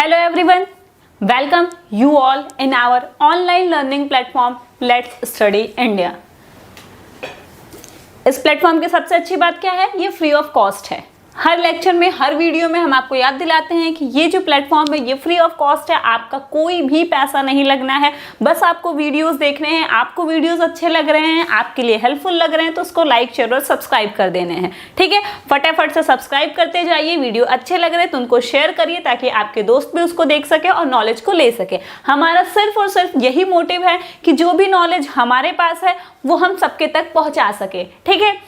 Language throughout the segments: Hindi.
Hello everyone, welcome you all in our online learning platform Let's Study India। इस प्लेटफॉर्म की सबसे अच्छी बात क्या है, ये फ्री ऑफ कॉस्ट है। हर लेक्चर में, हर वीडियो में हम आपको याद दिलाते हैं कि ये जो प्लेटफॉर्म है ये फ्री ऑफ कॉस्ट है, आपका कोई भी पैसा नहीं लगना है। बस आपको वीडियोस देखने हैं, आपको वीडियोस अच्छे लग रहे हैं, आपके लिए हेल्पफुल लग रहे हैं तो उसको लाइक शेयर और सब्सक्राइब कर देने हैं। ठीक है, फटाफट से सब्सक्राइब करते जाइए। वीडियो अच्छे लग रहे हैं तो उनको शेयर करिए ताकि आपके दोस्त भी उसको देख सके और नॉलेज को ले सके। हमारा सिर्फ और सिर्फ यही मोटिव है कि जो भी नॉलेज हमारे पास है वो हम सबके तक पहुंचा सके। ठीक है,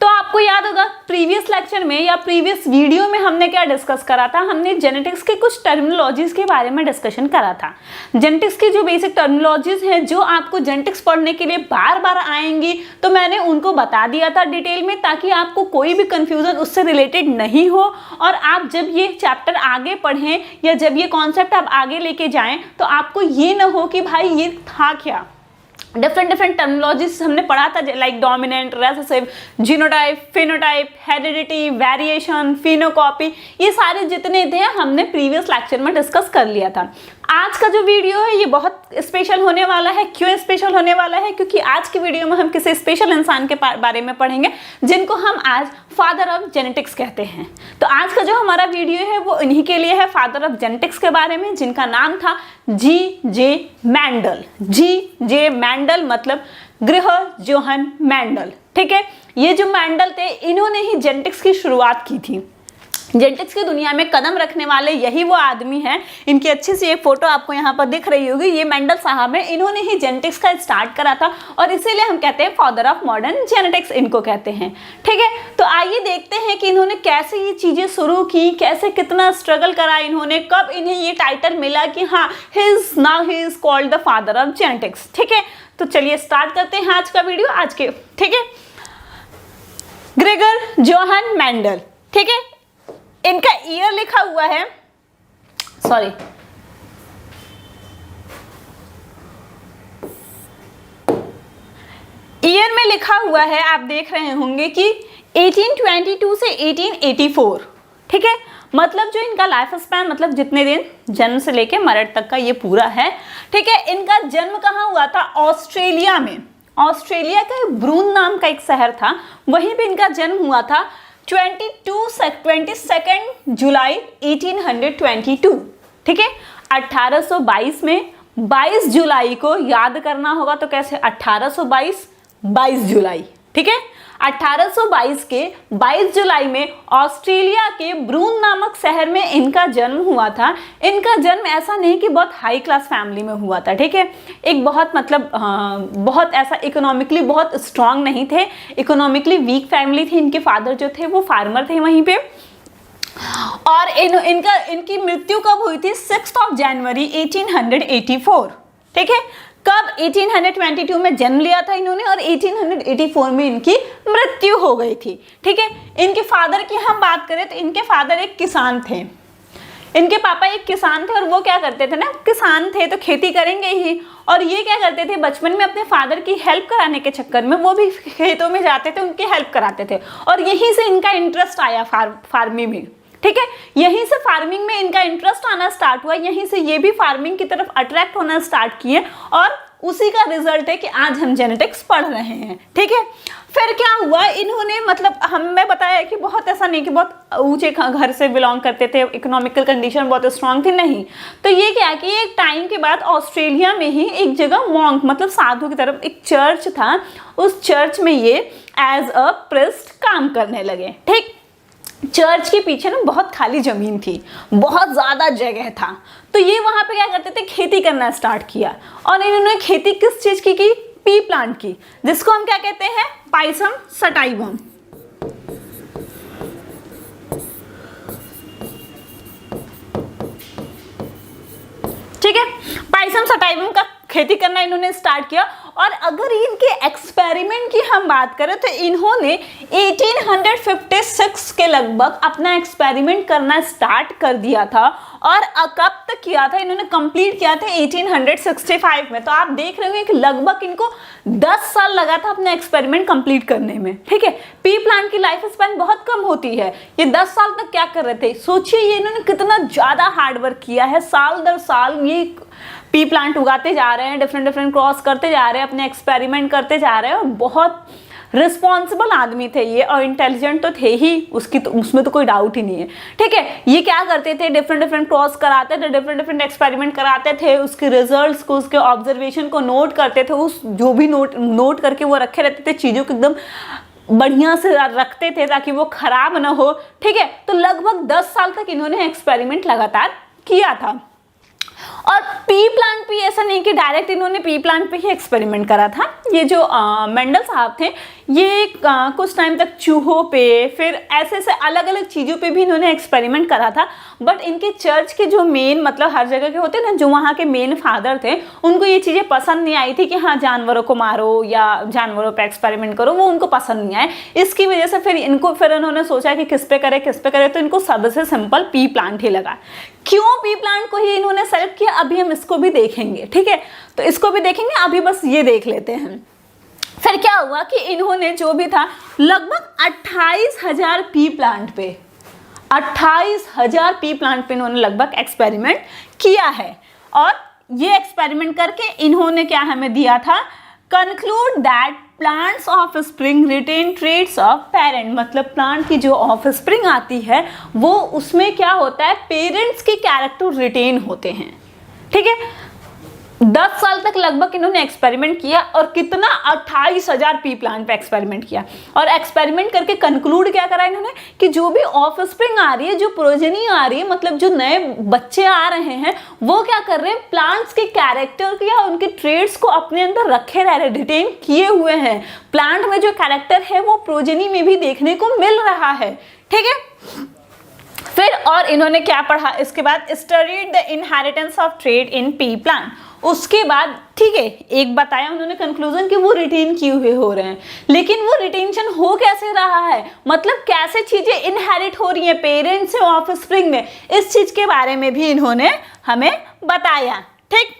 तो आपको याद होगा प्रीवियस लेक्चर में या प्रीवियस वीडियो में हमने क्या डिस्कस करा था। हमने जेनेटिक्स के कुछ टर्मिनोलॉजीज के बारे में डिस्कशन करा था। जेनेटिक्स की जो बेसिक टर्मिनोलॉजीज हैं जो आपको जेनेटिक्स पढ़ने के लिए बार बार आएंगी, तो मैंने उनको बता दिया था डिटेल में, ताकि आपको कोई भी कंफ्यूजन उससे रिलेटेड नहीं हो और आप जब ये चैप्टर आगे पढ़ें या जब ये कॉन्सेप्ट आप आगे लेके जाएं तो आपको ये ना हो कि भाई ये था क्या। डिफरेंट टर्मिनोलॉजीज हमने पढ़ा था, like dominant, recessive, genotype, phenotype, heredity, variation, phenocopy, ये सारे जितने थे हमने प्रीवियस लेक्चर में डिस्कस कर लिया था। आज का जो वीडियो है ये बहुत स्पेशल होने वाला है। क्यों स्पेशल होने वाला है? क्योंकि आज की वीडियो में हम किसी स्पेशल इंसान के बारे में पढ़ेंगे जिनको हम आज फादर ऑफ जेनेटिक्स कहते हैं। तो आज का जो हमारा वीडियो है वो इन्हीं के लिए है, फादर ऑफ जेनेटिक्स के बारे में, जिनका नाम था जी.जे. मेंडल। जी.जे. मेंडल मतलब गृह जोहन मेंडल। ठीक है, ये जो मेंडल थे इन्होंने ही जेनेटिक्स की शुरुआत की थी। जेनेटिक्स की दुनिया में कदम रखने वाले यही वो आदमी हैं। इनकी अच्छी सी एक फोटो आपको यहाँ पर दिख रही होगी, ये मेंडल साहब हैं। इन्होंने ही जेनेटिक्स का स्टार्ट करा था और इसीलिए हम कहते हैं फादर ऑफ मॉडर्न जेनेटिक्स इनको कहते हैं। ठीक है, तो आइए देखते हैं कि इन्होंने कैसे ये चीजें शुरू की, कैसे कितना स्ट्रगल करा इन्होंने, कब इन्हें ये टाइटल मिला कि हाँ he is called the father of genetics. ठीक है, तो चलिए स्टार्ट करते हैं आज का वीडियो आज के। ठीक है, ग्रेगर जोहन मेंडल। ठीक है, इनका ईयर लिखा हुआ है, सॉरी ईयर में लिखा हुआ है, आप देख रहे होंगे कि 1822 से 1884। ठीक है, मतलब जो इनका लाइफ स्पैन, मतलब जितने दिन जन्म से लेके मरण तक का ये पूरा है। ठीक है, इनका जन्म कहाँ हुआ था? ऑस्ट्रेलिया में। ऑस्ट्रेलिया का ब्रून नाम का एक शहर था, वहीं पे इनका जन्म हुआ था 22 जुलाई 1822। ठीक है, 1822 में 22 जुलाई को याद करना होगा, तो कैसे 1822 22 जुलाई। ठीक है, 1822 के 22 जुलाई में ऑस्ट्रेलिया के ब्रून नामक शहर में इनका जन्म हुआ था। इनका जन्म ऐसा नहीं कि बहुत हाई क्लास फैमिली में हुआ था। ठीक है, एक बहुत मतलब बहुत ऐसा इकोनॉमिकली बहुत स्ट्रांग नहीं थे, इकोनॉमिकली वीक फैमिली थी। इनके फादर जो थे वो फार्मर थे वहीं पे। और इनकी मृत्यु कब हुई थी? 6 जनवरी 1884। ठीक है, कब? 1822 में जन्म लिया था इन्होंने और 1884 में इनकी मृत्यु हो गई थी। ठीक है, इनके फादर की हम बात करें तो इनके फादर एक किसान थे। इनके पापा एक किसान थे और वो क्या करते थे ना, किसान थे तो खेती करेंगे ही, और ये क्या करते थे बचपन में अपने फादर की हेल्प कराने के चक्कर में वो भी खेतों में जाते थे, उनकी हेल्प कराते थे और यहीं से इनका इंटरेस्ट आया फार्मिंग में। ठीक है, यहीं से फार्मिंग में इनका इंटरेस्ट आना स्टार्ट हुआ, यहीं से ये भी फार्मिंग की तरफ अट्रैक्ट होना स्टार्ट किए और उसी का रिजल्ट है कि आज हम जेनेटिक्स पढ़ रहे हैं। ठीक है, फिर क्या हुआ, इन्होंने मतलब हमें बताया कि बहुत ऐसा नहीं कि बहुत ऊंचे घर से बिलोंग करते थे, इकोनॉमिकल कंडीशन बहुत स्ट्रांग थी, नहीं। तो ये क्या कि एक टाइम के बाद ऑस्ट्रेलिया में ही एक जगह मॉन्क मतलब साधु की तरफ एक चर्च था, उस चर्च में ये एज अ प्रिस्ट काम करने लगे। ठीक, चर्च के पीछे ना बहुत खाली जमीन थी, बहुत ज़्यादा जगह था, तो ये वहाँ पे क्या करते थे, खेती करना स्टार्ट किया। और इन्होंने खेती किस चीज़ की? पी प्लांट की, जिसको हम क्या कहते हैं? Pisum sativum. ठीक है, पाइसम सटाइवम का खेती करना इन्होंने स्टार्ट किया और अगर इनके एक्सपेरिमेंट की हम बात करें तो इन्होंने 1856 के लगभग अपना एक्सपेरिमेंट करना स्टार्ट कर दिया था और कब तक किया था, इन्होंने कंप्लीट किया था 1865 में। तो आप देख रहे होंगे कि लगभग इनको 10 साल लगा था अपना एक्सपेरिमेंट कंप्लीट करने में। ठीक है, पी प्लांट की लाइफ स्पैन बहुत कम होती है। ये 10 साल तक क्या कर रहे थे, सोचिए ये इन्होंने कितना ज्यादा हार्डवर्क किया है। साल दर साल ये पी प्लांट उगाते जा रहे हैं, डिफरेंट डिफरेंट क्रॉस करते जा रहे हैं, अपने एक्सपेरिमेंट करते जा रहे हैं। और बहुत रिस्पॉन्सिबल आदमी थे ये और इंटेलिजेंट तो थे ही, उसमें तो कोई डाउट ही नहीं है। ठीक है, ये क्या करते थे, डिफरेंट डिफरेंट क्रॉस कराते थे, डिफरेंट डिफरेंट एक्सपेरिमेंट कराते थे, उसके रिजल्ट्स को, उसके ऑब्जर्वेशन को नोट करते थे। उस जो भी नोट करके वो रखे रहते थे, चीज़ों को एकदम बढ़िया से रखते थे ताकि वो खराब ना हो। ठीक है, तो लगभग 10 साल तक इन्होंने एक्सपेरिमेंट लगातार किया था। और पी प्लांट पे ऐसा नहीं कि डायरेक्ट इन्होंने पी प्लांट पे ही एक्सपेरिमेंट करा था। ये जो मेंडल साहब थे, ये कुछ टाइम तक चूहों पे, फिर ऐसे ऐसे अलग अलग चीज़ों पे भी इन्होंने एक्सपेरिमेंट करा था। बट इनके चर्च के जो मेन, मतलब हर जगह के होते हैं ना, जो वहाँ के मेन फादर थे, उनको ये चीज़ें पसंद नहीं आई थी कि हाँ जानवरों को मारो या जानवरों पे एक्सपेरिमेंट करो, वो उनको पसंद नहीं आए। इसकी वजह से फिर उन्होंने सोचा कि किस पे करे, तो इनको सबसे सिंपल पी प्लांट ही लगा। क्यों पी प्लांट को ही इन्होंने सेलेक्ट किया, अभी हम इसको भी देखेंगे। ठीक है, तो इसको भी देखेंगे, अभी बस ये देख लेते हैं। फिर क्या हुआ कि इन्होंने जो भी था लगभग 28,000 पी प्लांट पे, 28,000 पी प्लांट पे इन्होंने लगभग एक्सपेरिमेंट किया है। और ये एक्सपेरिमेंट करके इन्होंने क्या हमें दिया था, conclude that plants of spring retain traits of parent. मतलब प्लांट की जो ऑफ स्प्रिंग आती है वो, उसमें क्या होता है, पेरेंट्स के कैरेक्टर रिटेन होते हैं। ठीक है, 10 साल तक लगभग इन्होंने एक्सपेरिमेंट किया और कितना, 28,000 पी प्लांट पे एक्सपेरिमेंट किया। और एक्सपेरिमेंट करके कंक्लूड क्या करा इन्होंने कि जो भी ऑफ स्प्रिंग आ रही है, जो प्रोजेनी आ रही है, मतलब जो नए बच्चे आ रहे हैं, वो क्या कर रहे हैं, प्लांट्स के कैरेक्टर या उनके ट्रेड्स को अपने अंदर रखे रह रहे, डिटेन किए हुए हैं। प्लांट में जो कैरेक्टर है वो प्रोजेनी में भी देखने को मिल रहा है। ठीक है, फिर और इन्होंने क्या पढ़ा इसके बाद, studied the inheritance of trade in P plant. उसके बाद ठीक है, एक बताया उन्होंने कंक्लूजन कि वो रिटेन किए हुए हो रहे हैं, लेकिन वो रिटेंशन हो कैसे रहा है, मतलब कैसे चीजें इनहेरिट हो रही हैं पेरेंट्स से ऑफ स्प्रिंग में, इस चीज के बारे में भी इन्होंने हमें बताया। ठीक,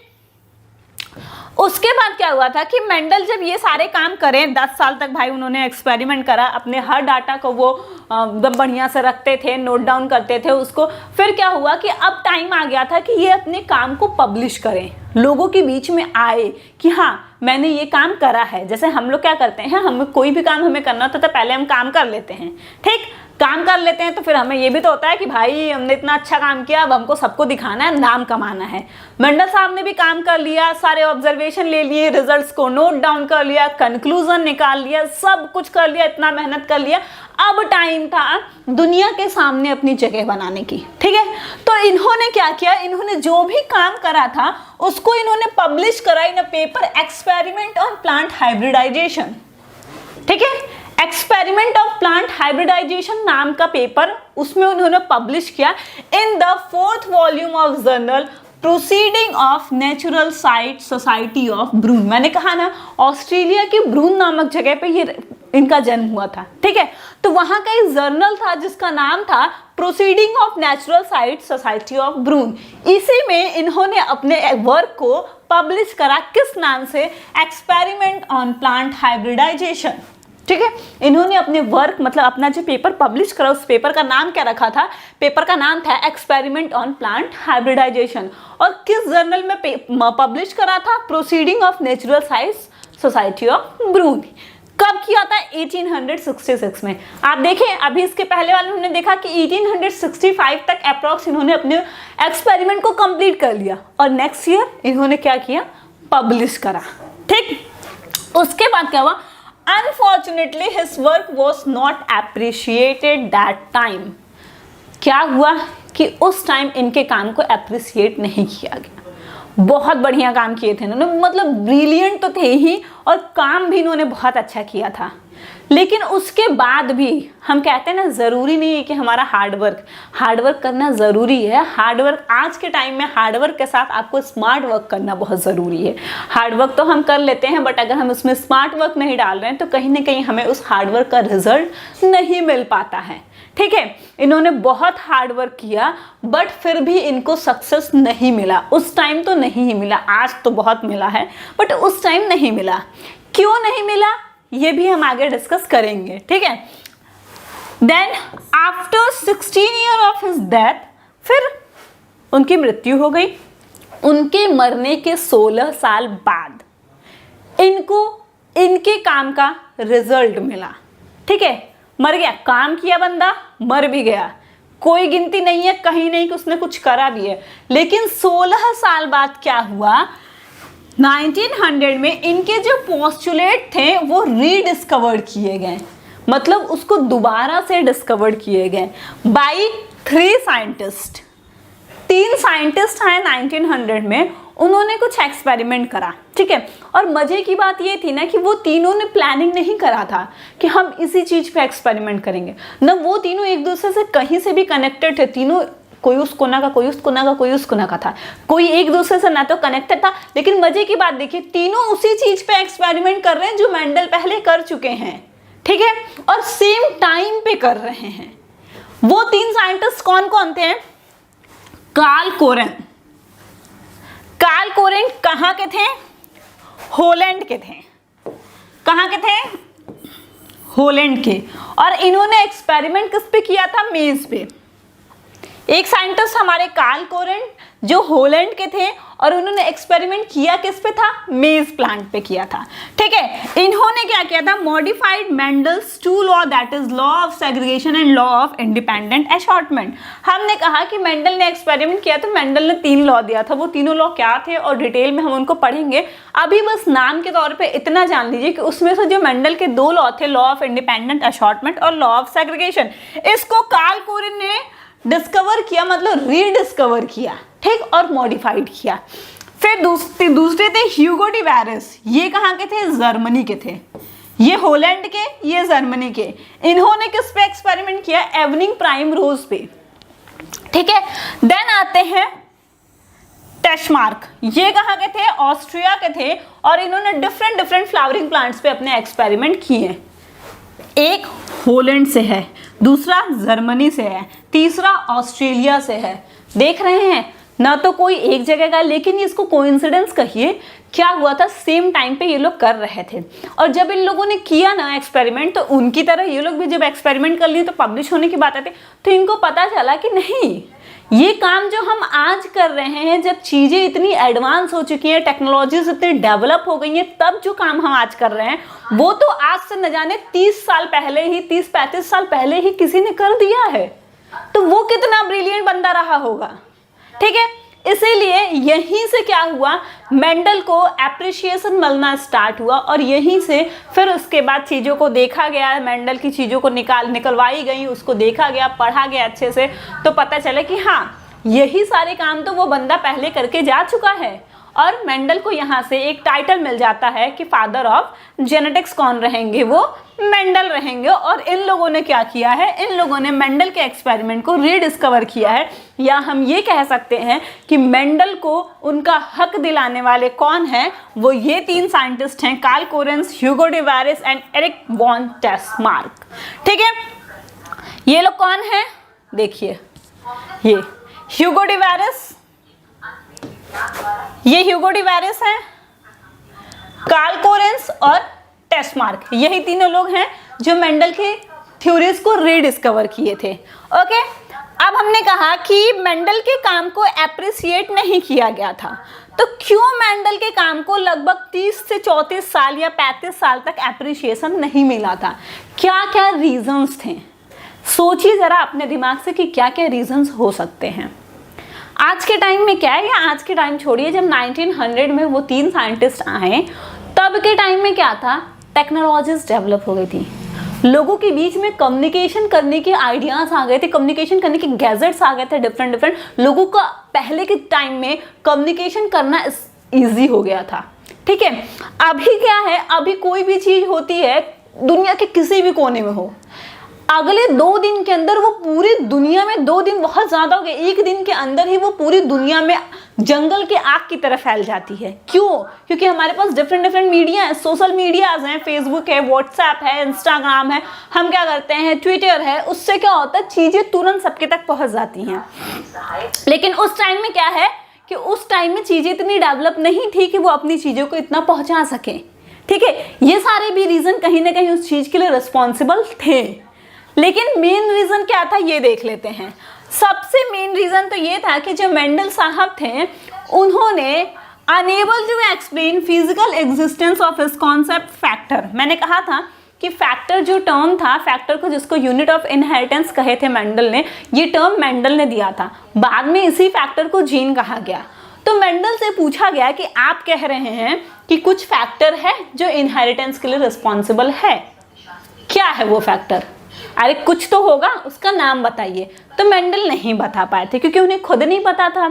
उसके बाद क्या हुआ था कि मेंडल जब ये सारे काम करें, 10 साल तक भाई उन्होंने एक्सपेरिमेंट करा, अपने हर डाटा को वो बढ़िया से रखते थे, नोट डाउन करते थे उसको। फिर क्या हुआ कि अब टाइम आ गया था कि ये अपने काम को पब्लिश करें, लोगों के बीच में आए कि हाँ मैंने ये काम करा है। जैसे हम लोग क्या करते हैं, हमें कोई भी काम हमें करना होता है तो पहले हम काम कर लेते हैं। ठीक, काम कर लेते हैं तो फिर हमें ये भी तो होता है कि भाई हमने इतना अच्छा काम किया, अब हमको सबको दिखाना है, नाम कमाना है। मेंडल साहब ने भी काम कर लिया, सारे ऑब्जर्वेशन ले लिए, रिजल्ट्स को नोट डाउन कर लिया, कंक्लूजन निकाल लिया, सब कुछ कर लिया, इतना मेहनत कर लिया। अब टाइम था दुनिया के सामने अपनी जगह बनाने की। ठीक है, तो इन्होंने क्या किया, इन्होंने जो भी काम करा था उसको इन्होंने पब्लिश करा in a paper, experiment on plant hybridisation. ठीक है, एक्सपेरिमेंट ऑफ प्लांट हाइब्रिडाइजेशन नाम का पेपर उसमें उन्होंने पब्लिश किया in the 4th volume of journal proceeding of natural science society of Brunn. मैंने कहा ना, ऑस्ट्रेलिया की ब्रून नामक जगह पे ये इनका जन्म हुआ था। ठीक है, तो वहां का एक जर्नल था जिसका नाम था proceeding of natural science society of Brunn. इसी में इन्होंने अपने वर्क को पब्लिश करा, किस नाम से, एक्सपेरिमेंट ऑन प्लांट हाइब्रिडाइजेशन। ठीक है, इन्होंने अपने वर्क, मतलब अपना जो पेपर पब्लिश करा, उस पेपर का नाम क्या रखा था, पेपर का नाम था एक्सपेरिमेंट ऑन प्लांट हाइब्रिडाइजेशन। और किस जर्नल में पब्लिश करा था, proceeding of natural science society of Brunn. कब किया था, 1866 में। आप देखें, अभी इसके पहले वाले हमने देखा कि 1865 तक अप्रॉक्स इन्होंने अपने एक्सपेरिमेंट को कंप्लीट कर लिया और नेक्स्ट ईयर इन्होंने क्या किया, पब्लिश करा। ठीक, उसके बाद क्या हुआ, Unfortunately, his work was not appreciated that time. क्या हुआ कि उस टाइम इनके काम को अप्रिशिएट नहीं किया गया। बहुत बढ़िया काम किए थे इन्होंने, मतलब ब्रिलियंट तो थे ही और काम भी इन्होंने बहुत अच्छा किया था, लेकिन उसके बाद भी हम कहते हैं ना, ज़रूरी नहीं है कि हमारा हार्डवर्क करना ज़रूरी है। हार्डवर्क आज के टाइम में हार्डवर्क के साथ आपको स्मार्ट वर्क करना बहुत ज़रूरी है। हार्डवर्क तो हम कर लेते हैं, बट अगर हम उसमें स्मार्ट वर्क नहीं डाल रहे हैं तो कहीं ना कहीं हमें उस हार्डवर्क का रिजल्ट नहीं मिल पाता है। ठीक है, इन्होंने बहुत हार्ड वर्क किया बट फिर भी इनको सक्सेस नहीं मिला। उस टाइम तो नहीं ही मिला, आज तो बहुत मिला है, बट उस टाइम नहीं मिला। क्यों नहीं मिला ये भी हम आगे डिस्कस करेंगे। ठीक है, then after 16 year of his death, फिर उनकी मृत्यु हो गई। उनके मरने के 16 साल बाद इनको इनके काम का रिजल्ट मिला। ठीक है, मर गया, काम किया बंदा, मर भी गया, कोई गिनती नहीं है कहीं नहीं कि उसने कुछ करा भी है। लेकिन 16 साल बाद क्या हुआ, 1900 में इनके जो पोस्टुलेट थे वो रीडिस्कवर्ड किए गए, मतलब उसको दोबारा से डिस्कवर्ड किए गए बाय 3 साइंटिस्ट। 3 साइंटिस्ट आए 1900 में, उन्होंने कुछ एक्सपेरिमेंट करा। ठीक है, और मजे की बात ये थी ना कि वो तीनों ने प्लानिंग नहीं करा था कि हम इसी चीज पे एक्सपेरिमेंट करेंगे ना। वो तीनों एक दूसरे से कहीं से भी कनेक्टेड थे, तीनों, कोई उस कोना का, कोई उस कोना का, कोई उस कोना का था, कोई एक दूसरे से ना तो कनेक्टेड था। लेकिन मजे की बात देखिए, तीनों उसी चीज पे एक्सपेरिमेंट कर रहे हैं जो मेंडल पहले कर चुके हैं। ठीक है, और सेम टाइम पे कर रहे हैं। वो 3 साइंटिस्ट कौन कौन थे? कार्ल कोरेन। कार्ल कोरेन कहाँ के थे? हॉलैंड के थे। कहाँ के थे? हॉलैंड के। और इन्होंने एक्सपेरिमेंट किस पे किया था? मेज पे। एक साइंटिस्ट हमारे कार्ल कोरेन जो हॉलैंड के थे, और उन्होंने एक्सपेरिमेंट किया किस पे था? मेज प्लांट पे किया था। ठीक है, इन्होंने क्या किया था? Modified Mendel's 2 law, that is law of segregation and law of independent assortment. हमने कहा कि मेंडल ने एक्सपेरिमेंट किया तो मेंडल ने 3 लॉ दिया था। वो तीनों लॉ क्या थे और डिटेल में हम उनको पढ़ेंगे। अभी बस नाम के तौर पर इतना जान लीजिए कि उसमें से जो मेंडल के 2 लॉ थे, लॉ ऑफ इंडिपेंडेंट असॉर्टमेंट और लॉ ऑफ सेग्रीगेशन, इसको कार्ल कोरेन ने डिस्कवर किया, मतलब रीडिस्कवर किया। ठीक, और मॉडिफाइड किया। फिर दूसरे थे ह्यूगो डी वैरिस। ये कहाँ के थे? जर्मनी के थे। ये हॉलैंड के, ये जर्मनी के। इन्होंने किस पे एक्सपेरिमेंट किया? एवनिंग प्राइम रोज पे। ठीक है, देन आते हैं टेस्मार्क। ये कहाँ के थे? ऑस्ट्रिया के थे, और इन्होंने डिफरेंट फ्लावरिंग प्लांट्स पे अपने एक्सपेरिमेंट किए। एक हॉलैंड से है, दूसरा जर्मनी से है, तीसरा ऑस्ट्रेलिया से है। देख रहे हैं ना, तो कोई एक जगह का, लेकिन इसको कोइंसिडेंस कहिए। क्या हुआ था? सेम टाइम पे ये लोग कर रहे थे, और जब इन लोगों ने किया ना एक्सपेरिमेंट, तो उनकी तरह ये लोग भी जब एक्सपेरिमेंट कर लिए तो पब्लिश होने की बात आती, तो इनको पता चला कि नहीं, ये काम जो हम आज कर रहे हैं, जब चीज़ें इतनी एडवांस हो चुकी हैं, टेक्नोलॉजीज इतनी डेवलप हो गई हैं, तब जो काम हम आज कर रहे हैं वो तो आज से न जाने 30 साल पहले ही, 30-35 साल पहले ही किसी ने कर दिया है। तो वो कितना ब्रिलियंट बंदा रहा होगा। ठीक है, इसीलिए यहीं से क्या हुआ, मेंडल को एप्रिशिएशन मिलना स्टार्ट हुआ, और यहीं से फिर उसके बाद चीज़ों को देखा गया, मेंडल की चीज़ों को निकलवाई गई, उसको देखा गया, पढ़ा गया अच्छे से, तो पता चला कि हाँ, यही सारे काम तो वो बंदा पहले करके जा चुका है। और मेंडल को यहाँ से एक टाइटल मिल जाता है कि फादर ऑफ जेनेटिक्स कौन रहेंगे? वो मेंडल रहेंगे। और इन लोगों ने क्या किया है? इन लोगों ने मेंडल के एक्सपेरिमेंट को रीडिस्कवर किया है, या हम ये कह सकते हैं कि मेंडल को उनका हक दिलाने वाले कौन हैं? वो ये 3 साइंटिस्ट हैं, Carl Correns, Hugo de Vries and Erich von Tschermak. ठीक है, ये लोग कौन हैं? देखिए, ये ह्यूगो डी वैरिस, ये ह्यूगो डी वैरिस हैं, कार्ल कोरेन्स और टेस्मार्क, यही तीनों लोग हैं जो मेंडल के थ्योरीज को रीडिस्कवर किए थे। ओके, अब हमने कहा कि मेंडल के काम को एप्रिसिएट नहीं किया गया था, तो क्यों मेंडल के काम को लगभग 30 से 34 साल या 35 साल तक एप्रिसिएशन नहीं मिला था? क्या क्या रीजंस थे? सोचिए जरा अपने दिमाग से कि क्या क्या रीजंस हो सकते हैं। आज के टाइम में क्या है, या आज के टाइम छोड़िए, जब 1900 में वो 3 साइंटिस्ट आए, तब के टाइम में क्या था? टेक्नोलॉजीज डेवलप हो गई थी, लोगों के बीच में कम्युनिकेशन करने के आइडियाज आ गए थे, कम्युनिकेशन करने के गैजेट्स आ गए थे डिफरेंट। लोगों का पहले के टाइम में कम्युनिकेशन करना ईजी हो गया था। ठीक है, अभी क्या है, अभी कोई भी चीज होती है, दुनिया के किसी भी कोने में हो, अगले 2 दिन के अंदर वो पूरी दुनिया में, 2 दिन बहुत ज्यादा हो गए, 1 दिन के अंदर ही वो पूरी दुनिया में जंगल के आग की तरह फैल जाती है। क्यों? क्योंकि हमारे पास डिफरेंट मीडिया है, सोशल मीडियाज हैं, फेसबुक है, व्हाट्सएप है, इंस्टाग्राम है, हम क्या करते हैं, ट्विटर है, उससे क्या होता है, चीजें तुरंत सबके तक पहुंच जाती हैं। लेकिन उस टाइम में क्या है कि उस टाइम में चीजें इतनी डेवलप नहीं थी कि वो अपनी चीजों को इतना पहुंचा सके। ठीक है, ये सारे भी रीजन कहीं ना कहीं उस चीज के लिए रिस्पॉन्सिबल थे। लेकिन मेन रीजन क्या था ये देख लेते हैं। सबसे मेन रीजन तो ये था कि जो मेंडल साहब थे उन्होंने unable to explain physical existence of his concept factor. मैंने कहा था कि फैक्टर जो टर्म था, फैक्टर को जिसको यूनिट ऑफ इनहेरिटेंस कहे थे मेंडल ने, ये टर्म मेंडल ने दिया था। बाद में इसी फैक्टर को जीन कहा गया। तो मेंडल से पूछा गया कि आप कह रहे हैं कि कुछ फैक्टर है जो इनहेरिटेंस के लिए रिस्पॉन्सिबल है, क्या है वो फैक्टर? अरे कुछ तो होगा, उसका नाम बताइए। तो मेंडल नहीं बता पाए थे क्योंकि उन्हें खुद नहीं पता था।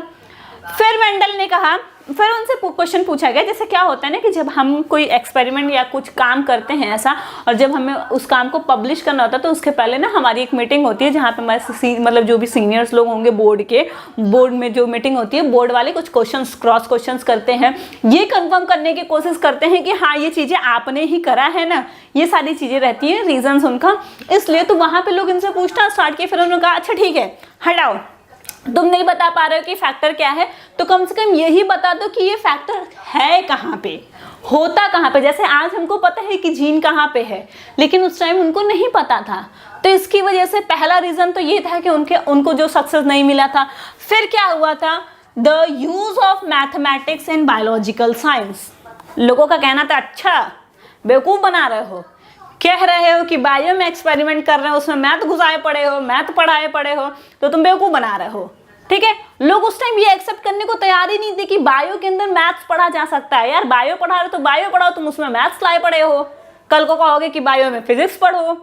फिर मेंडल ने कहा, फिर उनसे क्वेश्चन पूछा गया, जैसे क्या होता है ना कि जब हम कोई एक्सपेरिमेंट या कुछ काम करते हैं ऐसा, और जब हमें उस काम को पब्लिश करना होता है तो उसके पहले ना हमारी एक मीटिंग होती है जहाँ पे मतलब जो भी सीनियर्स लोग होंगे बोर्ड में जो मीटिंग होती है, बोर्ड वाले कुछ क्वेश्चंस, क्रॉस क्वेश्चंस करते हैं, ये कंफर्म करने की कोशिश करते हैं कि हाँ ये चीज़ें आपने ही करा है ना, ये सारी चीज़ें रहती हैं रीजंस उनका। इसलिए तो वहाँ पर लोग इनसे पूछना स्टार्ट किए। फिर उन्होंने कहा अच्छा ठीक है, हटाओ, तुम नहीं बता पा रहे हो कि फैक्टर क्या है, तो कम से कम यही बता दो कि ये फैक्टर है कहाँ पे, होता कहाँ पे। जैसे आज हमको पता है कि जीन कहाँ पे है, लेकिन उस टाइम उनको नहीं पता था। तो इसकी वजह से पहला रीजन तो ये था कि उनको जो सक्सेस नहीं मिला था। फिर क्या हुआ था, the use of mathematics in biological science. लोगों का कहना था अच्छा बेवकूफ़ बना रहे हो, कह रहे हो कि बायो में एक्सपेरिमेंट कर रहे हो, उसमें मैथ घुसाए पड़े हो, मैथ पढ़ाए पड़े हो, तो तुम बेवकूफ़ बना रहे हो। ठीक है, लोग उस टाइम ये एक्सेप्ट करने को तैयार ही नहीं थे कि बायो के अंदर मैथ्स पढ़ा जा सकता है। यार बायो पढ़ा रहे हो तो बायो पढ़ाओ, तुम उसमें मैथ्स लाए पड़े हो, कल को कहोगे कि बायो में फिजिक्स पढ़ो।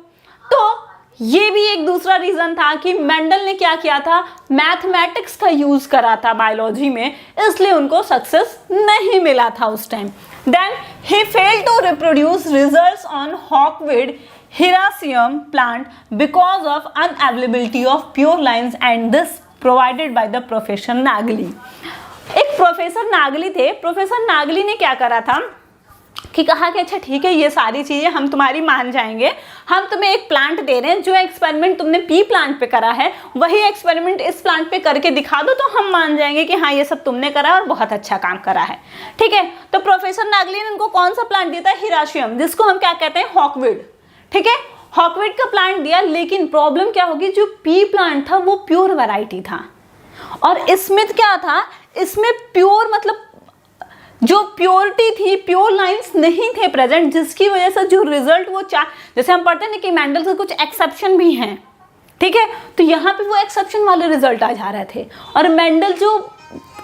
तो ये भी एक दूसरा रीजन था कि मेंडल ने क्या किया था, मैथमेटिक्स का यूज करा था बायोलॉजी में, इसलिए उनको सक्सेस नहीं मिला था उस time. Then he failed to reproduce results on hawkweed Hieracium plant because of unavailability of pure lines, and this provided by the Professor Nagli। एक प्रोफेसर नागली थे। प्रोफेसर नागली ने क्या करा था कि कहा कि अच्छा ठीक है, ये सारी चीज़ें हम तुम्हारी मान जाएंगे, हम तुम्हें एक प्लांट दे रहे हैं, जो एक्सपेरिमेंट तुमने पी प्लांट पे करा है वही एक्सपेरिमेंट इस प्लांट पे करके दिखा दो, तो हम मान जाएंगे कि हाँ ये सब तुमने करा और बहुत अच्छा काम करा है। ठीक है, तो प्रोफेसर नागली ने उनको कौन सा प्लांट दिया था, हिराशियम, जिसको हम क्या कहते हैं, हॉकवीड। ठीक है, हॉकवीड का प्लांट दिया, लेकिन प्रॉब्लम क्या होगी, जो पी प्लांट था वो प्योर वैरायटी था, और इसमें क्या था, इसमें प्योर मतलब जो प्योरिटी थी, प्योर लाइंस नहीं थे प्रेजेंट, जिसकी वजह से जो रिजल्ट वो जैसे हम पढ़ते हैं कि मेंडल के कुछ एक्सेप्शन भी हैं। ठीक है, तो यहाँ पे वो एक्सेप्शन वाले रिजल्ट आ जा रहे थे, और मेंडल जो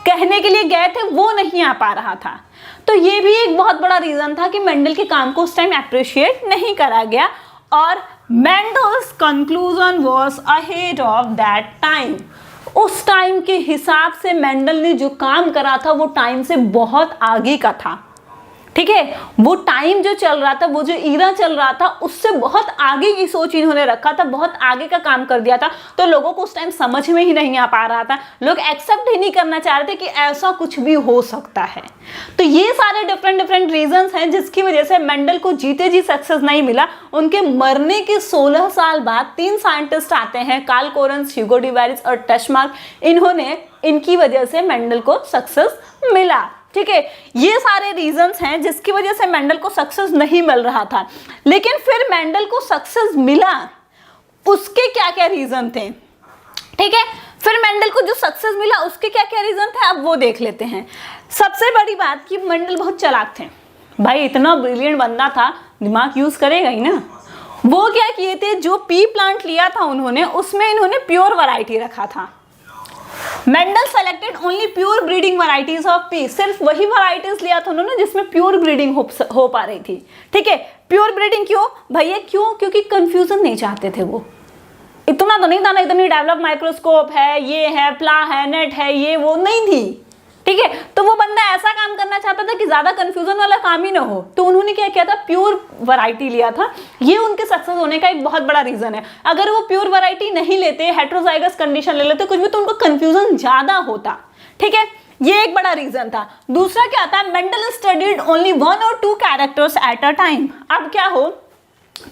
कहने के लिए गए थे वो नहीं आ पा रहा था। तो ये भी एक बहुत बड़ा रीजन था कि मेंडल के काम को उस टाइम अप्रिशिएट नहीं करा गया, और Mendel's conclusion was ahead of that time. उस टाइम के हिसाब से मेंडल ने जो काम करा था वो टाइम से बहुत आगे का था। ठीक है, वो टाइम जो चल रहा था, वो जो ईरा चल रहा था, उससे बहुत आगे की सोच इन्होंने रखा था, बहुत आगे का काम कर दिया था। तो लोगों को उस टाइम समझ में ही नहीं आ पा रहा था, लोग एक्सेप्ट ही नहीं करना चाह रहे थे कि ऐसा कुछ भी हो सकता है। तो ये सारे डिफरेंट रीजंस हैं जिसकी वजह से मेंडल को जीते जी सक्सेस नहीं मिला। उनके मरने के 16 साल बाद 3 साइंटिस्ट आते हैं, कार्ल कोरन्स, ह्यूगो डिवेरिस और टशमार्क। इनकी वजह से मेंडल को सक्सेस मिला। ठीक है, ये सारे रीजंस हैं जिसकी वजह से मेंडल को सक्सेस नहीं मिल रहा था। लेकिन फिर मेंडल को सक्सेस मिला, उसके क्या क्या रीजन थे। ठीक है, फिर मेंडल को जो सक्सेस मिला उसके क्या क्या रीजन थे, अब वो देख लेते हैं। सबसे बड़ी बात कि मेंडल बहुत चालाक थे भाई, इतना ब्रिलियंट बंदा था, दिमाग यूज करेगा ही ना। वो क्या किए थे, जो पी प्लांट लिया था उन्होंने, उसमें इन्होंने प्योर वैरायटी रखा था। Mendel selected only pure breeding varieties of P, सिर्फ वही वैरायटीज लिया था उन्होंने जिसमें प्योर ब्रीडिंग हो पा रही थी। ठीक है, प्योर ब्रीडिंग क्यों भैया, क्यों, क्योंकि कंफ्यूजन नहीं चाहते थे। वो इतना तो नहीं था ना, इतनी डेवलप माइक्रोस्कोप है, ये है, प्ला है, नेट है, ये वो नहीं थी। ठीक ठीक है। तो वो बंदा ऐसा काम करना चाहता था कि ज्यादा कंफ्यूजन वाला काम ही ना हो, तो उन्होंने क्या किया था, प्योर वैरायटी लिया था। ये उनके सक्सेस होने का एक बहुत बड़ा रीजन है। अगर वो प्योर वैरायटी नहीं लेते, हेटेरोजाइगस कंडीशन ले लेते कुछ भी, तो उनको कंफ्यूजन ज्यादा होता। ठीक है, ये एक बड़ा रीजन था। दूसरा क्या था, Mendel studied only 1 or 2 characters at a time. अब क्या हो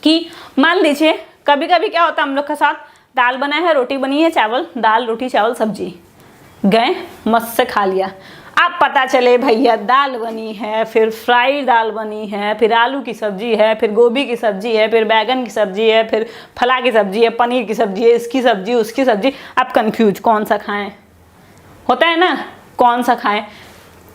कि मान लीजिए कभी कभी क्या होता है हम लोग के साथ, दाल बना है, रोटी बनी है, चावल, दाल रोटी चावल सब्जी, गए मस्त से खा लिया। अब पता चले भैया दाल बनी है, फिर फ्राइड दाल बनी है, फिर आलू की सब्जी है, फिर गोभी की सब्जी है, फिर बैगन की सब्जी है, फिर फला की सब्जी है, पनीर की सब्जी है, इसकी सब्जी उसकी सब्जी। अब कंफ्यूज कौन सा खाएं, होता है ना, कौन सा खाएं।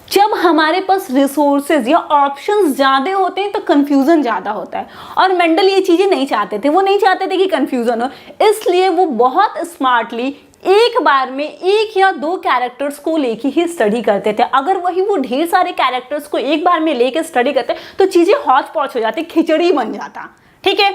जब हमारे पास रिसोर्सेज या ऑप्शंस ज़्यादा होते हैं तो कंफ्यूजन ज़्यादा होता है, और मेंडल ये चीज़ें नहीं चाहते थे। वो नहीं चाहते थे कि कंफ्यूजन हो, इसलिए वो बहुत स्मार्टली एक बार में 1 या 2 कैरेक्टर्स को लेके ही स्टडी करते थे। अगर वही वो ढेर सारे कैरेक्टर्स को एक बार में लेके स्टडी करते तो चीज़ें हौच पौच हो जाती, खिचड़ी बन जाता। ठीक है,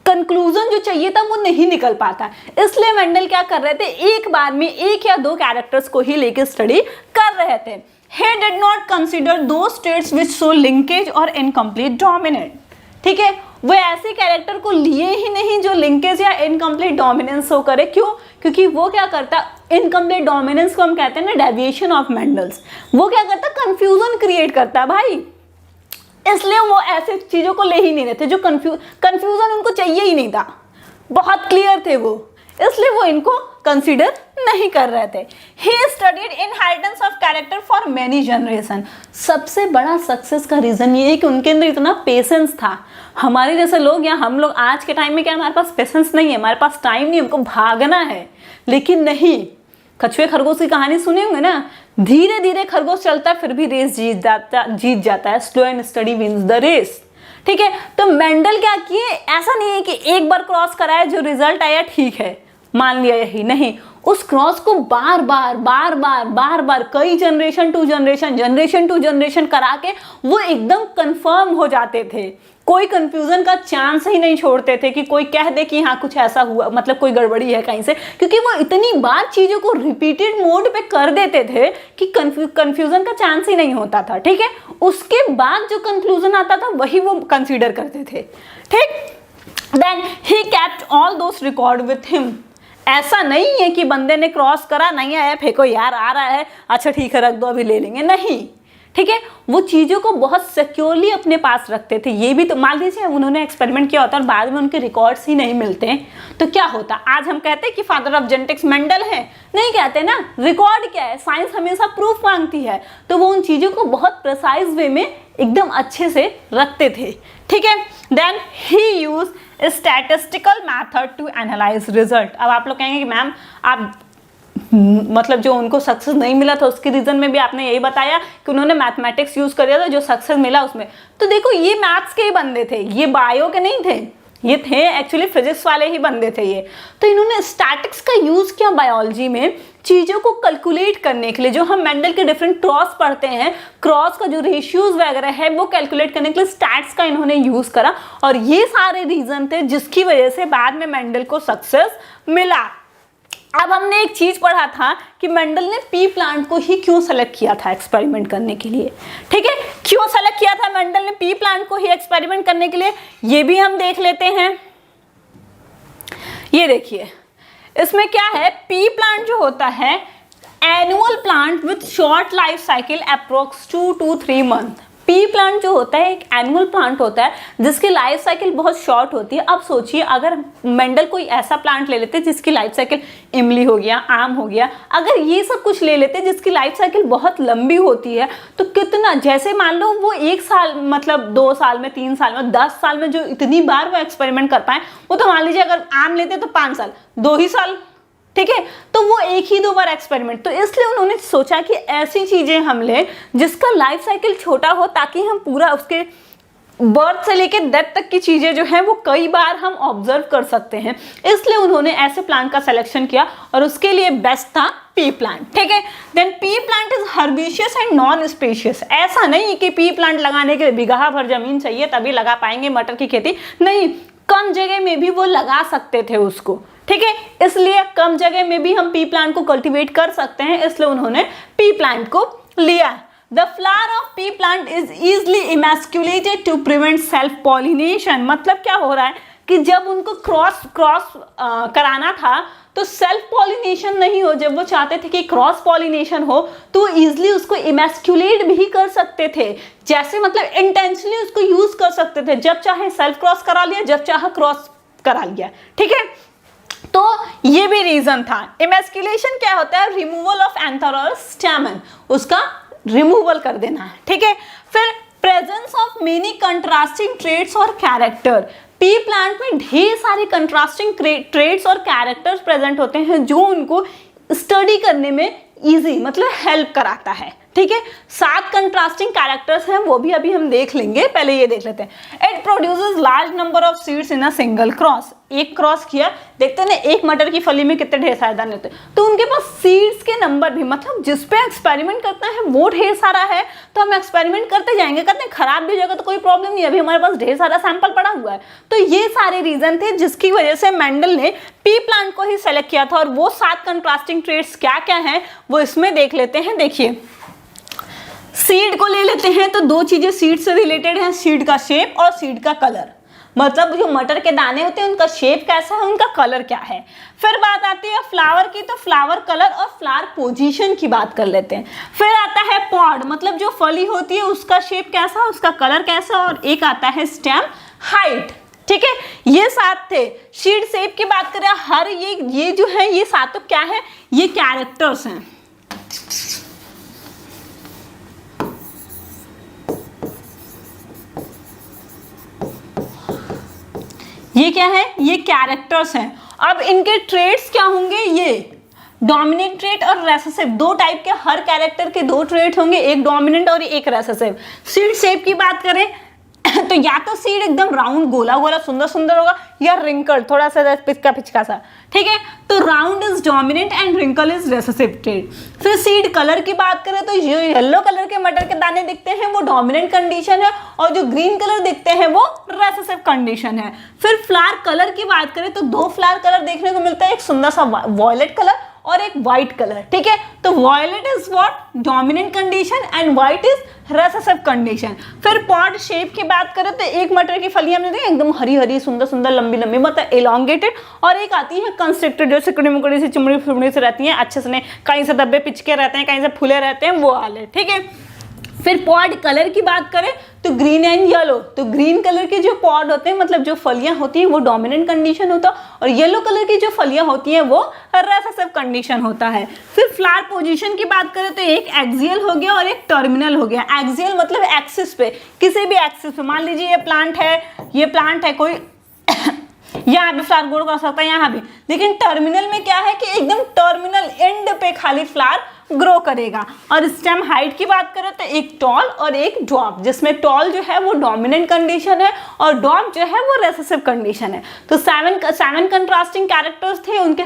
कंक्लूजन जो चाहिए था वो नहीं निकल पाता। इसलिए मेंडल क्या कर रहे थे, एक बार में 1 या 2 कैरेक्टर्स को ही लेके स्टडी कर रहे थे। He did not consider those states which show linkage or incomplete dominant। ठीक है, वो ऐसे कैरेक्टर को लिए ही नहीं जो लिंकेज या इनकम्प्लीट डोमिनेंस शो करे। क्यों? क्योंकि वो क्या करता, इनकम्प्लीट डोमिनेंस को हम कहते हैं ना डेविएशन ऑफ मेंडल्स। वो क्या करता, कंफ्यूजन क्रिएट करता है भाई, इसलिए वो ऐसे चीजों को ले ही नहीं रहे थे जो कंफ्यूजन उनको चाहिए ही नहीं था, बहुत क्लियर थे वो, इसलिए वो इनको कंसीडर नहीं कर रहे थे। He studied inheritance of character for many generation। सबसे बड़ा सक्सेस का रीजन ये है कि उनके अंदर इतना पेशेंस था। हमारे जैसे लोग या हम लोग आज के टाइम में क्या, हमारे पास पेशेंस नहीं है, हमारे पास टाइम नहीं, हमको भागना है। लेकिन नहीं, कछुए खरगोश की कहानी सुने होंगे ना, धीरे धीरे खरगोश चलता है फिर भी रेस जीत जाता है। Slow and steady wins the race. ठीक है, तो मेंडल क्या किए, ऐसा नहीं है कि एक बार क्रॉस कराया जो रिजल्ट आया ठीक है मान लिया, यही नहीं, उस क्रॉस को बार बार कई जनरेशन टू जनरेशन करा के वो एकदम कंफर्म हो जाते थे। कोई कंफ्यूजन का चांस ही नहीं छोड़ते थे कि कोई कह दे कि हाँ कुछ ऐसा हुआ, मतलब कोई गड़बड़ी है कहीं से, क्योंकि वो इतनी बार चीजों को रिपीटेड मोड पे कर देते थे कि कंफ्यूजन का चांस ही नहीं होता था। ठीक है, उसके बाद जो कंक्लूजन आता था वही वो कंसीडर करते थे। ठीक, then he kept all those record with him. ऐसा नहीं है कि बंदे ने क्रॉस करा, नहीं आया फेंको यार, आ रहा है अच्छा ठीक है रख दो अभी ले लेंगे, नहीं। ठीक है, वो चीज़ों को बहुत सिक्योरली अपने पास रखते थे। ये भी तो मान लीजिए उन्होंने एक्सपेरिमेंट किया होता और बाद में उनके रिकॉर्ड्स ही नहीं मिलते तो क्या होता। आज हम कहते हैं कि फादर ऑफ जेनेटिक्स मेंडल है, नहीं कहते ना। रिकॉर्ड क्या है, साइंस हमेशा प्रूफ मांगती है, तो वो उन चीज़ों को बहुत प्रिसाइज वे में एकदम अच्छे से रखते थे। ठीक है, then he use statistical method to analyse result. अब आप लोग कहेंगे कि मैम आप मतलब जो उनको सक्सेस नहीं मिला था उसके रीजन में भी आपने यही बताया कि उन्होंने मैथमेटिक्स यूज कर दिया था जो सक्सेस मिला उसमें। तो देखो ये मैथ्स के ही बंदे थे, ये बायो के नहीं थे, ये थे एक्चुअली फिजिक्स वाले ही बंदे थे ये। तो इन्होंने स्टैटिक्स का यूज किया बायोलॉजी में चीज़ों को कैलकुलेट करने के लिए। जो हम मेंडल के डिफरेंट क्रॉस पढ़ते हैं, क्रॉस का जो रेशियोज वगैरह है वो कैलकुलेट करने के लिए स्टैट्स का इन्होंने यूज करा, और ये सारे रीजन थे जिसकी वजह से बाद में मेंडल को सक्सेस मिला। अब हमने एक चीज पढ़ा था कि मेंडल ने पी प्लांट को ही क्यों सेलेक्ट किया था एक्सपेरिमेंट करने के लिए। ठीक है, क्यों सेलेक्ट किया था मेंडल ने पी प्लांट को ही एक्सपेरिमेंट करने के लिए, ये भी हम देख लेते हैं। ये देखिए इसमें क्या है, पी प्लांट जो होता है annual plant with short life cycle approx 2 to 3 month. P plant जो होता है एक एनुअल प्लांट होता है जिसकी लाइफ साइकिल बहुत शॉर्ट होती है। अब सोचिए अगर मेंडल कोई ऐसा प्लांट ले लेते जिसकी लाइफ साइकिल, इमली हो गया, आम हो गया, अगर ये सब कुछ ले लेते जिसकी लाइफ साइकिल बहुत लंबी होती है तो कितना, जैसे मान लो वो 1 साल मतलब 2 साल में, 3 साल में, 10 साल में जो इतनी बार वो एक्सपेरिमेंट कर पाए, वो तो मान लीजिए अगर आम लेते तो 5 साल, 2 ही साल। ठीक है, तो वो 1 ही 2 बार एक्सपेरिमेंट, तो इसलिए उन्होंने सोचा कि ऐसी चीजें हम लें जिसका लाइफ साइकिल छोटा हो ताकि हम पूरा उसके बर्थ से लेके डेथ तक की चीजें जो है वो कई बार हम ऑब्जर्व कर सकते हैं। इसलिए उन्होंने ऐसे प्लांट का सिलेक्शन किया और उसके लिए बेस्ट था पी प्लांट। ठीक है, then pea plant is herbaceous and non spacious. ऐसा नहीं कि पी प्लांट लगाने के लिए बिगहा भर जमीन चाहिए तभी लगा पाएंगे मटर की खेती, नहीं, कम जगह में भी वो लगा सकते थे उसको। ठीक है, इसलिए कम जगह में भी हम पी प्लांट को कल्टीवेट कर सकते हैं, इसलिए उन्होंने पी प्लांट को लिया। The flower of pea plant is easily emasculated to prevent self pollination। मतलब क्या हो रहा है कि जब उनको क्रॉस कराना था तो सेल्फ पॉलिनेशन नहीं हो, जब वो चाहते थे कि क्रॉस पॉलिनेशन हो तो इजीली उसको इमेस्कुलेट भी कर सकते थे, जैसे मतलब इंटेंशनली उसको यूज कर सकते थे, जब चाहे सेल्फ क्रॉस करा लिया, जब चाहे क्रॉस करा लिया, ठीक है। तो ये भी रीजन था। इमेस्कुलेशन क्या होता है? रिमूवल ऑफ एंथर और स्टैमेन, उसका रिमूवल कर देना, ठीक है। फिर presence of many contrasting traits और कैरेक्टर, पी प्लांट में ढेर सारे कंट्रास्टिंग ट्रेट्स और कैरेक्टर्स प्रेजेंट होते हैं जो उनको स्टडी करने में इजी मतलब हेल्प कराता है, ठीक है। 7 कंट्रास्टिंग कैरेक्टर्स हैं, वो भी अभी हम देख लेंगे, पहले ये देख लेते हैं। It produces large number of seeds in a single cross, एक क्रॉस किया, देखते हैं ना एक मटर की फली में कितने ढेर सारे दाने होते हैं, तो उनके पास सीड्स के नंबर भी मतलब जिस पे एक्सपेरिमेंट करता है वो ढेर सारा है, तो हम एक्सपेरिमेंट करते जाएंगे, करते हैं, खराब भी हो जाएगा तो कोई प्रॉब्लम नहीं, अभी हमारे पास ढेर सारा सैंपल पड़ा हुआ है। तो ये सारे रीजन थे जिसकी वजह से मेंडल ने पी प्लांट को ही सेलेक्ट किया था। और वो 7 कंट्रास्टिंग ट्रेट्स क्या क्या हैं वो इसमें देख लेते हैं। देखिए सीड को ले लेते हैं तो 2 चीजें सीड से रिलेटेड हैं, सीड का शेप और सीड का कलर। मतलब जो मटर के दाने होते हैं उनका शेप कैसा है, उनका कलर क्या है। फिर बात आती है फ्लावर की, तो फ्लावर कलर और फ्लावर पोजीशन की बात कर लेते हैं। फिर आता है पॉड, मतलब जो फली होती है उसका शेप कैसा, उसका कलर कैसा, और एक आता है स्टेम हाइट, ठीक है। ये 7 थे। सीड शेप की बात करें, हर ये जो है ये 7 क्या है, ये कैरेक्टर्स हैं। ये क्या है, ये कैरेक्टर्स हैं। अब इनके ट्रेट्स क्या होंगे, ये डोमिनेंट ट्रेट और रेसेसिव, 2 टाइप के, हर कैरेक्टर के 2 ट्रेट होंगे, एक डोमिनेंट और एक रेसेसिव। सीड शेप की बात करें तो या तो सीड एकदम राउंड गोला गोला सुंदर सुंदर होगा, या रिंकल थोड़ा सा पिचका पिचका सा, ठीक है। तो round is dominant and wrinkle is recessive trait. फिर सीड कलर की बात करें तो ये येलो कलर के मटर के दाने दिखते हैं वो डोमिनेंट कंडीशन है, और जो ग्रीन कलर दिखते हैं वो रेसेसिव कंडीशन है। फिर फ्लावर कलर की बात करें तो 2 फ्लावर कलर देखने को मिलता है, एक सुंदर सा वॉयलेट कलर और एक व्हाइट कलर, ठीक है। तो violet is what, dominant condition, and white is recessive condition. फिर पॉड शेप की बात करें तो एक मटर की फलियां हमने देखी एकदम हरी हरी सुंदर सुंदर लंबी लंबी मतलब एलोंगेटेड, और एक आती है कंस्ट्रिक्टेड जो सिकड़ी मुकड़ी से चुमड़ी फुमड़ी से रहती हैं, अच्छे से नहीं, कहीं से धब्बे पिचके रहते हैं, कहीं से फूले रहते हैं, वो वाले, ठीक है। फिर पॉड कलर की बात करें तो ग्रीन एंड येलो, तो ग्रीन कलर के जो पॉड होते हैं मतलब जो फलियां होती हैं वो डोमिनेंट कंडीशन होता है, और येलो कलर की जो फलियां होती हैं वो रेसेसिव कंडीशन होता है। फिर फ्लावर पोजीशन की बात करें तो एक एक्सियल हो गया और एक टर्मिनल हो गया। एक्सियल मतलब एक्सिस पे, किसी भी एक्सिस पे, मान लीजिए ये प्लांट है कोई यहाँ पे फ्लावर ग्रो कर सकता है यहाँ भी, लेकिन टर्मिनल में क्या है कि एकदम टर्मिनल एंड पे खाली फ्लावर ग्रो करेगा। और स्टेम हाइट की बात करें तो एक टॉल और एक ड्रॉप, जिसमें टॉल जो है वो डोमिनेंट कंडीशन है और ड्रॉप जो है वो रेसेसिव कंडीशन है। तो 7 कंट्रास्टिंग कैरेक्टर्स थे, उनके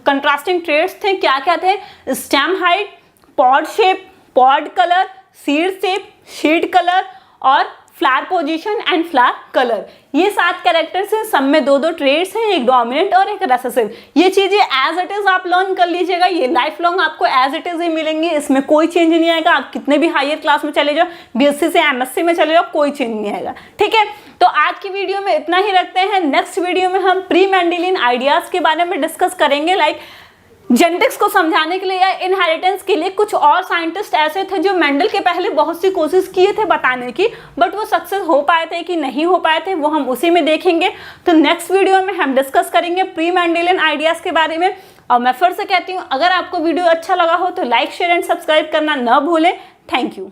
कंट्रास्टिंग ट्रेट्स थे, क्या क्या थे, stem height, pod shape, pod colour, seed shape, seed colour और flower position and flower colour. ये 7 कैरेक्टर्स हैं, सब में 2-2 ट्रेट्स हैं, एक डोमिनेंट और एक रेसेसिव। ये चीजें एज इट इज आप लर्न कर लीजिएगा, ये लाइफ लॉन्ग आपको एज इट इज ही मिलेंगी, इसमें कोई चेंज नहीं आएगा। आप कितने भी हायर क्लास में चले जाओ, बीएससी से एमएससी में चले जाओ, कोई चेंज नहीं आएगा, ठीक है। तो आज की वीडियो में इतना ही रखते हैं। नेक्स्ट वीडियो में हम प्री मेंडेलियन आइडियाज के बारे में डिस्कस करेंगे, लाइक जेनेटिक्स को समझाने के लिए या इनहेरिटेंस के लिए। कुछ और साइंटिस्ट ऐसे थे जो मेंडल के पहले बहुत सी कोशिश किए थे बताने की, बट वो सक्सेस हो पाए थे कि नहीं हो पाए थे, वो हम उसी में देखेंगे। तो नेक्स्ट वीडियो में हम डिस्कस करेंगे प्री मेंडेलियन आइडियाज के बारे में। और मैं फिर से कहती हूँ, अगर आपको वीडियो अच्छा लगा हो तो लाइक शेयर एंड सब्सक्राइब करना न भूलें। Thank you.